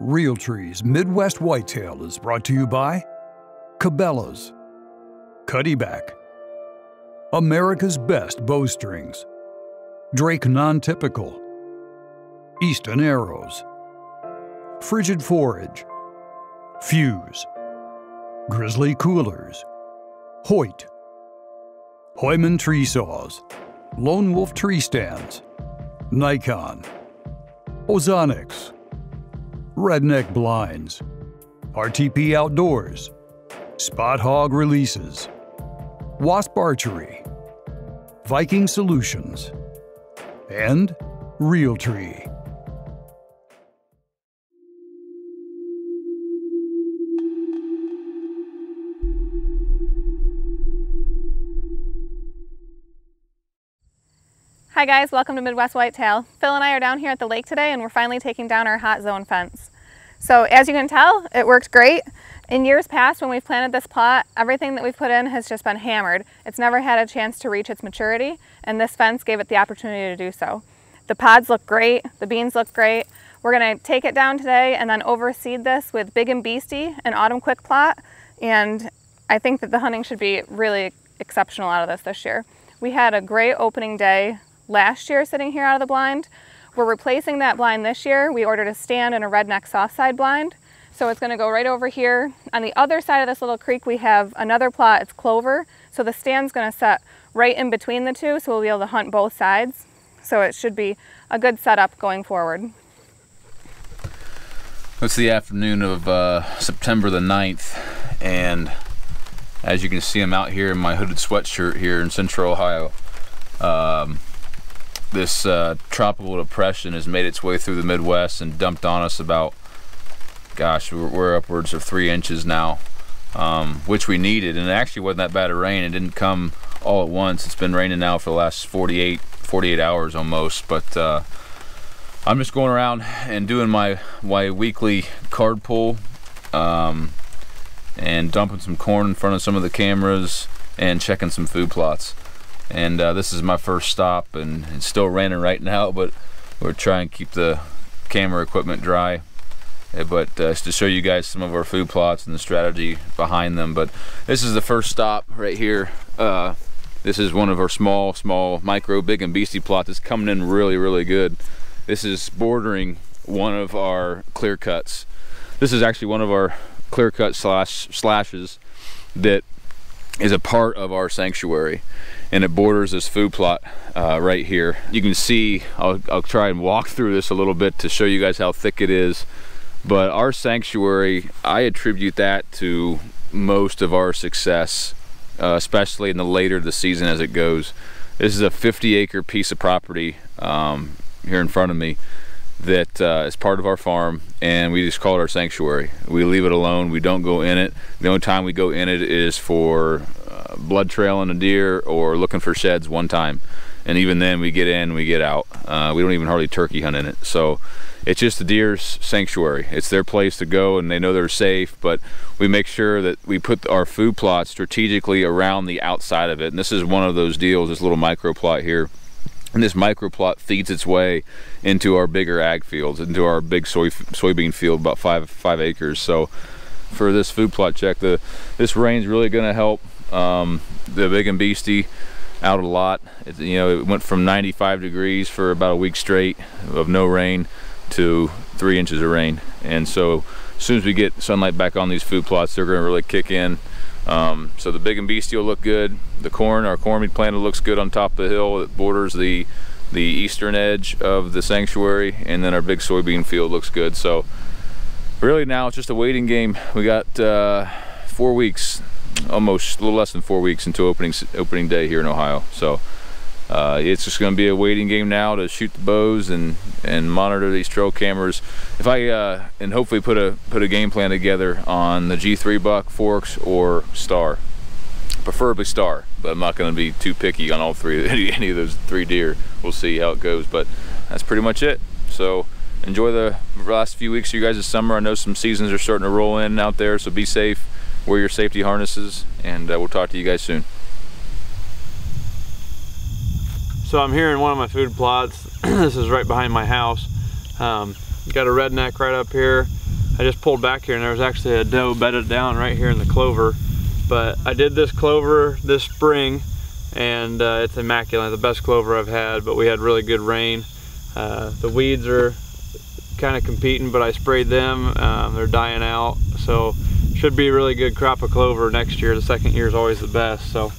Realtree's Midwest Whitetail is brought to you by Cabela's, Cuddyback, America's Best Bowstrings, Drake Non-Typical, Easton Arrows, Frigid Forage, Fuse, Grizzly Coolers, Hoyt, Hoyman Tree Saws, Lone Wolf Tree Stands, Nikon, Ozonics, Redneck Blinds, RTP Outdoors, Spot Hog Releases, Wasp Archery, Viking Solutions, and Realtree. Hi guys, welcome to Midwest Whitetail. Phil and I are down here at the lake today and we're finally taking down our hot zone fence. So as you can tell, it worked great. In years past when we've planted this plot, everything that we've put in has just been hammered. It's never had a chance to reach its maturity, and this fence gave it the opportunity to do so. The pods look great, the beans look great. We're gonna take it down today and then overseed this with Big and Beastie and Autumn Quick Plot, and I think that the hunting should be really exceptional out of this year. We had a great opening day last year sitting here out of the blind. We're replacing that blind this year. We ordered a stand and a redneck soft side blind. So it's gonna go right over here. On the other side of this little creek, we have another plot, it's clover. So the stand's gonna set right in between the two, so we'll be able to hunt both sides. So it should be a good setup going forward. It's the afternoon of September the 9th, and as you can see, I'm out here in my hooded sweatshirt here in central Ohio. This tropical depression has made its way through the Midwest and dumped on us about, gosh, we're upwards of 3 inches now, which we needed, and it actually wasn't that bad of rain. It didn't come all at once. It's been raining now for the last 48 hours almost, but I'm just going around and doing my weekly card pull and dumping some corn in front of some of the cameras and checking some food plots. And this is my first stop, and it's still raining right now, but we're trying to keep the camera equipment dry. But to show you guys some of our food plots and the strategy behind them. But this is the first stop right here. This is one of our small micro Big and Beastie plot that's coming in really good. This is bordering one of our clear cuts. This is actually one of our clear cut slashes that is a part of our sanctuary, and it borders this food plot right here. You can see, I'll try and walk through this a little bit to show you guys how thick it is, but our sanctuary, I attribute that to most of our success, especially in the later the season as it goes. This is a 50-acre piece of property here in front of me that is part of our farm, and we just call it our sanctuary. We leave it alone. We don't go in it. The only time we go in it is for blood trailing a deer or looking for sheds one time, and even then we get in, we get out. We don't even hardly turkey hunt in it. So it's just the deer's sanctuary. It's their place to go, and they know they're safe, but we make sure that we put our food plot strategically around the outside of it. And this is one of those deals, this little micro plot here. And this micro plot feeds its way into our bigger ag fields, into our big soybean field, about five acres. So for this food plot check, this rain's really going to help the Big and Beastie out a lot. It went from 95 degrees for about a week straight of no rain to 3 inches of rain. And so as soon as we get sunlight back on these food plots, they're going to really kick in. So the Big and Beastie will look good. The corn, our corn we planted, looks good on top of the hill that borders the eastern edge of the sanctuary, and then our big soybean field looks good. So really now it's just a waiting game. We got 4 weeks, almost a little less than 4 weeks until opening day here in Ohio. So it's just going to be a waiting game now to shoot the bows and monitor these trail cameras. If I and hopefully put a game plan together on the G3 buck, forks, or star, preferably star, but I'm not going to be too picky on all three, any of those 3 deer. We'll see how it goes, but that's pretty much it. So enjoy the last few weeks of you guys' summer. I know some seasons are starting to roll in out there, so be safe, wear your safety harnesses, and we'll talk to you guys soon. So I'm here in one of my food plots. This is right behind my house. Got a redneck right up here. I just pulled back here and there was actually a doe bedded down right here in the clover. But I did this clover this spring, and it's immaculate, the best clover I've had, but we had really good rain. The weeds are kind of competing, but I sprayed them. They're dying out, so should be a really good crop of clover next year. The second year is always the best. So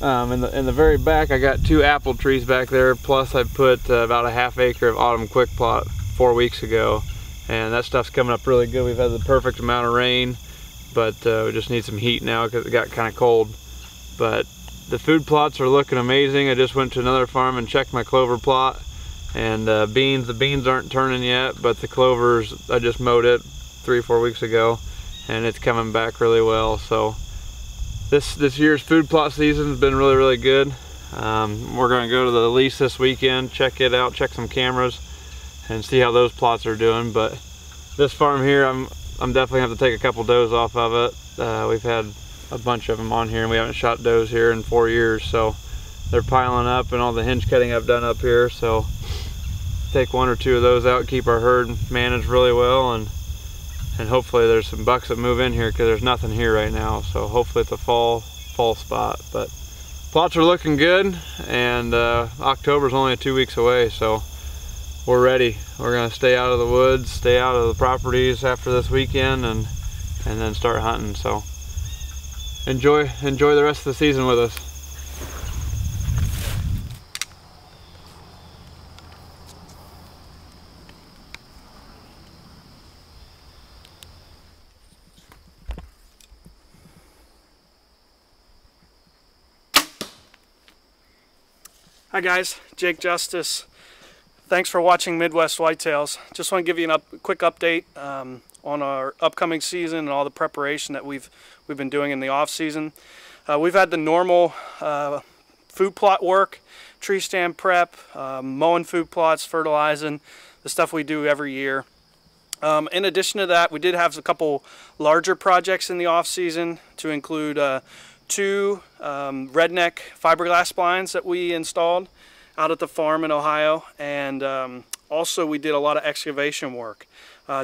in the very back, I got 2 apple trees back there, plus I put about a ½ acre of autumn quick plot 4 weeks ago, and that stuff's coming up really good. We've had the perfect amount of rain, but we just need some heat now because it got kind of cold. But the food plots are looking amazing. I just went to another farm and checked my clover plot, and the beans aren't turning yet, but the clovers, I just mowed it 3 or 4 weeks ago, and it's coming back really well. So this year's food plot season has been really good. We're going to go to the lease this weekend, check it out, check some cameras, and see how those plots are doing. But this farm here, I'm definitely have to take a couple does off of it. We've had a bunch of them on here, and we haven't shot does here in 4 years, so they're piling up, and all the hinge cutting I've done up here, so take 1 or 2 of those out, keep our herd managed really well, and hopefully there's some bucks that move in here, because there's nothing here right now. So hopefully it's a fall spot. But plots are looking good, and October's only 2 weeks away, so we're ready. We're gonna stay out of the woods, stay out of the properties after this weekend, and then start hunting. So enjoy the rest of the season with us. Hi guys, Jake Justice. Thanks for watching Midwest Whitetails. Just want to give you a quick update on our upcoming season and all the preparation that we've been doing in the off season. We've had the normal food plot work, tree stand prep, mowing food plots, fertilizing, the stuff we do every year. In addition to that, we did have a couple larger projects in the off season, to include 2 redneck fiberglass blinds that we installed out at the farm in Ohio, and also we did a lot of excavation work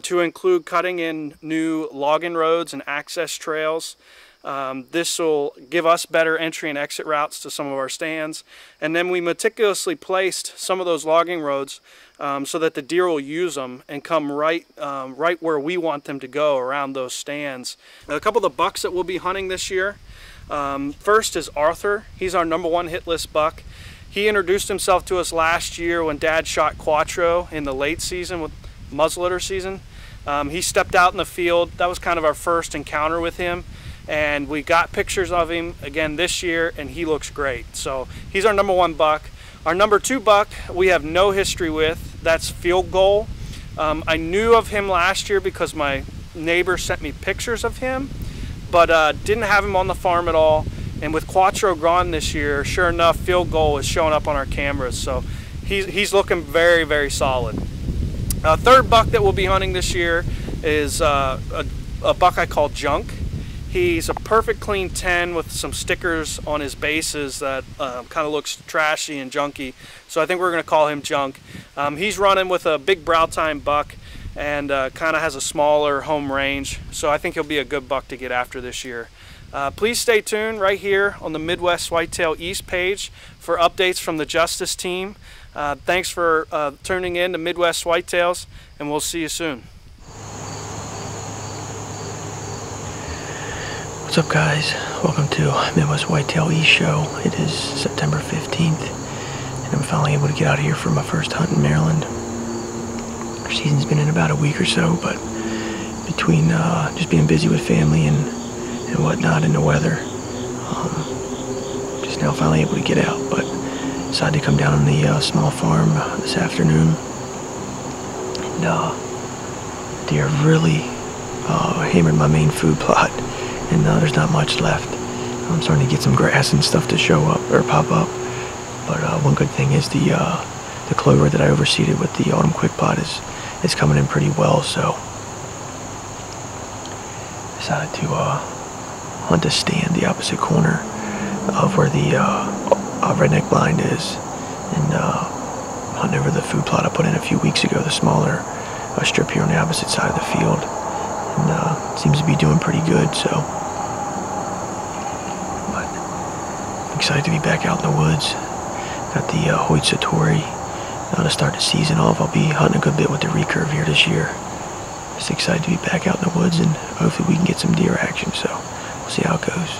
to include cutting in new logging roads and access trails. This will give us better entry and exit routes to some of our stands, and then we meticulously placed some of those logging roads so that the deer will use them and come right where we want them to go around those stands. Now, a couple of the bucks that we'll be hunting this year. First is Arthur. He's our #1 hit list buck. He introduced himself to us last year when Dad shot Quattro in the late season with muzzleloader season. He stepped out in the field. That was kind of our first encounter with him, and we got pictures of him again this year, and he looks great. So he's our #1 buck. Our #2 buck we have no history with. That's Field Goal. I knew of him last year because my neighbor sent me pictures of him, but didn't have him on the farm at all. And with Quattro gone this year, sure enough, Field Goal is showing up on our cameras. So he's looking very solid. Third buck that we'll be hunting this year is a buck I call Junk. He's a perfect clean 10 with some stickers on his bases that kind of looks trashy and junky. So I think we're going to call him Junk. He's running with a big brow tine buck, and kind of has a smaller home range, so I think he'll be a good buck to get after this year. Please stay tuned right here on the Midwest Whitetail East page for updates from the Justice team. Thanks for tuning in to Midwest Whitetails, and we'll see you soon. What's up guys? Welcome to Midwest Whitetail East show. It is September 15th, and I'm finally able to get out of here for my first hunt in Maryland. Our season's been in about a week or so, but between just being busy with family and whatnot and the weather, just now finally able to get out. But decided to come down on the small farm this afternoon, and deer really hammered my main food plot, and there's not much left. I'm starting to get some grass and stuff to show up or pop up, but one good thing is the clover that I overseeded with the autumn quick plot is coming in pretty well. So decided to hunt a stand the opposite corner of where the redneck blind is, and hunting over the food plot I put in a few weeks ago, the smaller strip here on the opposite side of the field. and seems to be doing pretty good. So, but I'm excited to be back out in the woods. Got the Hoyt Satori to start the season off. I'll be hunting a good bit with the recurve here this year. Just excited to be back out in the woods, and hopefully we can get some deer action. So we'll see how it goes.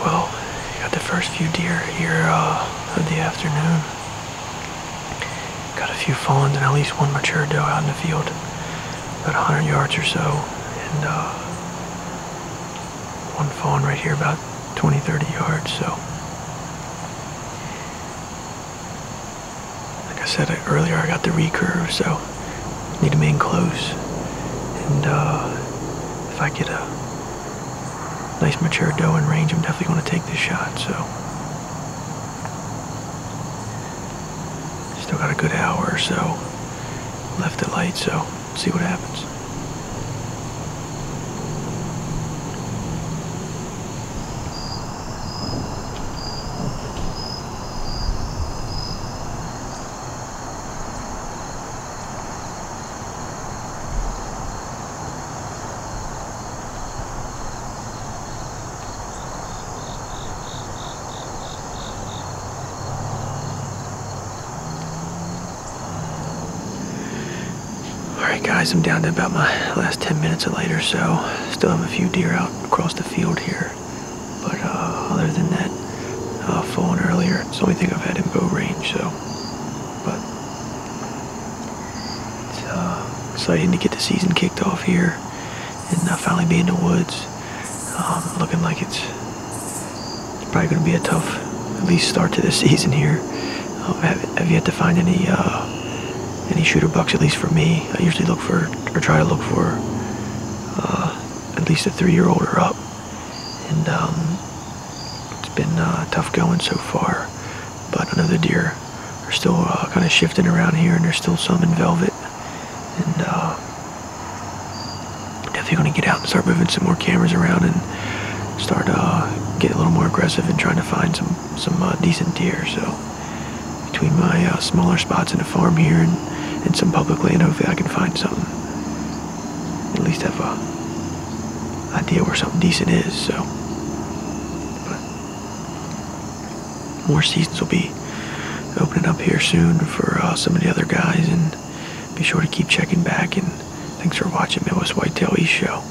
Well, got the first few deer here of the afternoon. Got a few fawns and at least one mature doe out in the field, about 100 yards or so, and one fawn right here about 20-30 yards. So, like I said earlier, I got the recurve, so need them in close, and if I get a nice mature doe in range, I'm definitely going to take this shot. So still got a good hour or so left at light, so see what happens. Alright guys, I'm down to about my last 10 minutes of light or so. Still have a few deer out across the field here. But other than that, falling earlier, it's the only thing I've had in bow range, so. But it's exciting to get the season kicked off here and finally be in the woods. Looking like it's probably going to be a tough, at least start to the season here. Have yet to find any shooter bucks, at least for me. I usually look for, or try to look for, at least a 3-year-old or up. And it's been tough going so far. But I know the deer are still kind of shifting around here, and there's still some in velvet. And definitely going to get out and start moving some more cameras around and start getting a little more aggressive and trying to find some decent deer. So between my smaller spots in the farm here and some public land, hopefully I can find something. At least have a idea where something decent is. So, but more seasons will be opening up here soon for some of the other guys, and be sure to keep checking back. And thanks for watching Midwest Whitetail East Show.